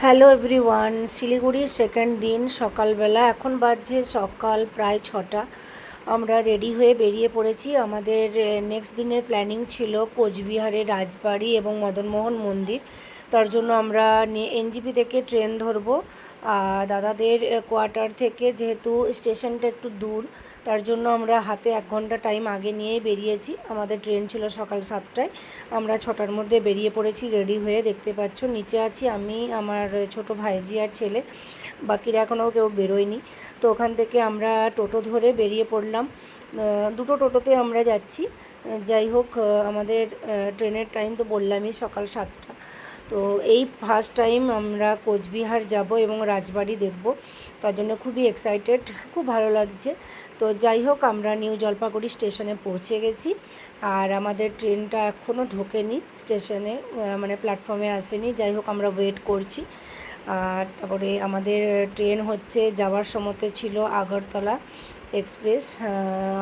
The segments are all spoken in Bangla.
হ্যালো এভরিওয়ান, শিলিগুড়ির সেকেন্ড দিন সকালবেলা। এখন বাজছে সকাল প্রায় 6টা। আমরা রেডি হয়ে বেরিয়ে পড়েছি। আমাদের নেক্সট দিনের প্ল্যানিং ছিল কোচবিহারের রাজবাড়ি এবং মদনমোহন মন্দির। তার জন্য আমরা এনজিপি থেকে ট্রেন ধরবো। দাদাদের কোয়ার্টার থেকে যেহেতু স্টেশনটা একটু দূর, তার জন্য আমরা হাতে 1 ঘন্টা টাইম আগে নিয়েই বেরিয়েছি। আমাদের ট্রেন ছিল সকাল 7টায়। আমরা 6টার মধ্যে বেরিয়ে পড়েছি রেডি হয়ে। দেখতে পাচ্ছ নিচে আছি আমি, আমার ছোট ভাইজি আর ছেলে, বাকিরা এখনও কেউ বেরোয়নি। তো ওখান থেকে আমরা টোটো ধরে বেরিয়ে পড়লাম। দুটো টোটোতে আমরা যাচ্ছি। যাই হোক, আমাদের ট্রেনের টাইম তো বললামই সকাল 7টা। তো এই ফার্স্ট টাইম আমরা কোচবিহার যাব এবং রাজবাড়ি দেখব, তার জন্য খুবই এক্সাইটেড, খুব ভালো লাগছে। তো যাই হোক, আমরা নিউ জলপাইগুড়ি স্টেশনে পৌঁছে গেছি। আর আমাদের ট্রেনটা এখনও ঢোকেনি স্টেশনে, মানে প্ল্যাটফর্মে আসেনি। যাই হোক, আমরা ওয়েট করছি। আর তারপরে আমাদের ট্রেন হচ্ছে যাওয়ার সময়তে ছিল আগরতলা এক্সপ্রেস।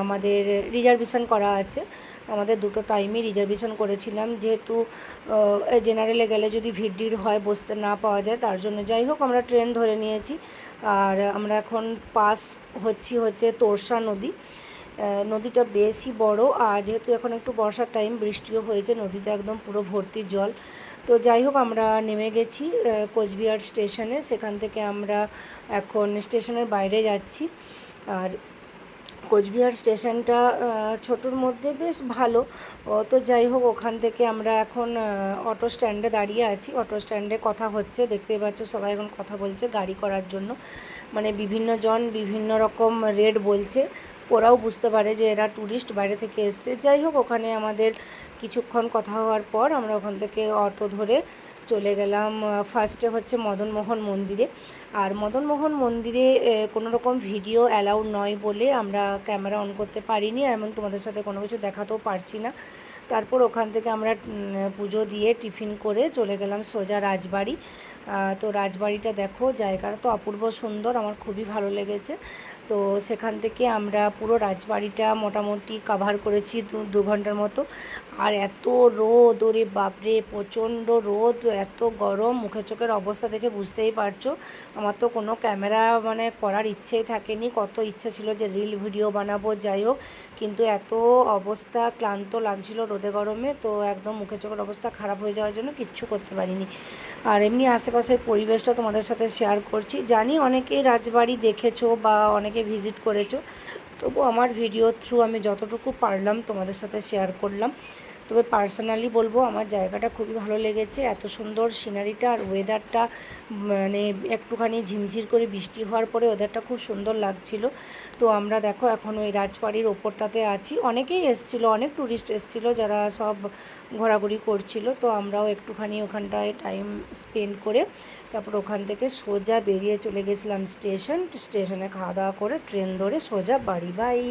আমাদের রিজার্ভেশন করা আছে, আমাদের দুটো টাইমই রিজার্ভেশন করেছিলাম, যেহেতু জেনারেলে গেলে যদি ভিড় হয়, বসতে না পাওয়া যায়, তার জন্য। যাই হোক, আমরা ট্রেন ধরে নিয়েছি। আর আমরা এখন পাস হচ্ছে তোরসা নদী। নদীটা বেশি বড়, আর যেহেতু এখন একটু বর্ষার টাইম, বৃষ্টিও হয়েছে, নদীতে একদম পুরো ভর্তি জল। তো যাই হোক, আমরা নেমে গেছি কোচবিহার স্টেশনে। সেখান থেকে আমরা এখন স্টেশনের বাইরে যাচ্ছি। আর কোচবিহার স্টেশনটা ছোটোর মধ্যে বেশ ভালো। তো যাই হোক, ওখান থেকে আমরা এখন অটো স্ট্যান্ডে দাঁড়িয়ে আছি। অটো স্ট্যান্ডে কথা হচ্ছে, দেখতেই পাচ্ছ সবাই এখন কথা বলছে গাড়ি করার জন্য। মানে বিভিন্ন জন বিভিন্ন রকম রেট বলছে, ওরাও বুঝতে পারে যে এরা ট্যুরিস্ট, বাইরে থেকে এসছে। যাই হোক, ওখানে আমাদের কিছুক্ষণ কথা হওয়ার পর আমরা ওখান থেকে অটো ধরে চলে গেলাম। ফার্স্টে হচ্ছে মদনমোহন মন্দিরে। আর মদনমোহন মন্দিরে কোনো রকম ভিডিও অ্যালাউড নয় বলে আমরা ক্যামেরা অন করতে পারিনি, এমন তোমাদের সাথে কোনো কিছু দেখাতেও পারছি না। তারপর ওখান থেকে আমরা পুজো দিয়ে টিফিন করে চলে গেলাম সোজা রাজবাড়ি। তো রাজবাড়িটা দেখো, জায়গাটা তো অপূর্ব সুন্দর, আমার খুবই ভালো লেগেছে। তো সেখান থেকে আমরা পুরো রাজবাড়িটা মোটামুটি কাভার করেছি 2 ঘন্টার মতো। আর এত রোদ, ওরে বাপরে, প্রচণ্ড রোদ, এত গরম, মুখে চোখের অবস্থা দেখে বুঝতেই পারছো। আমার তো কোনো ক্যামেরা মানে করার ইচ্ছেই থাকেনি, কত ইচ্ছা ছিল যে রিল ভিডিও বানাবো। যাই হোক, কিন্তু এত অবস্থা ক্লান্ত লাগছিল রোদে গরমে, তো একদম মুখে চোখের অবস্থা খারাপ হয়ে যাওয়ার জন্য কিচ্ছু করতে পারিনি। আর এমনি আশেপাশের পরিবেশটা তোমাদের সাথে শেয়ার করছি। জানি অনেকেই রাজবাড়ি দেখেছো বা অনেকে ভিজিট করেছো, তবু আমার ভিডিও থ্রু আমি যতটুকু পারলাম তোমাদের সাথে শেয়ার করলাম। তবে পার্সোনালি বলবো, আমার জায়গাটা খুবই ভালো লেগেছে। এত সুন্দর সিনারিটা, আর ওয়েদারটা, মানে একটুখানি ঝিমঝির করে বৃষ্টি হওয়ার পরে ওয়েদারটা খুব সুন্দর লাগছিল। তো আমরা দেখো এখন ওই রাজবাড়ির ওপরটাতে আছি। অনেকেই এসেছিলো, অনেক ট্যুরিস্ট এসেছিলো, যারা সব ঘোরাঘুরি করছিল। তো আমরাও একটুখানি ওখানটায় টাইম স্পেন্ড করে তারপর ওখান থেকে সোজা বেরিয়ে চলে গেছিলাম স্টেশনে খাওয়া দাওয়া করে ট্রেন ধরে সোজা বাড়ি। বাই।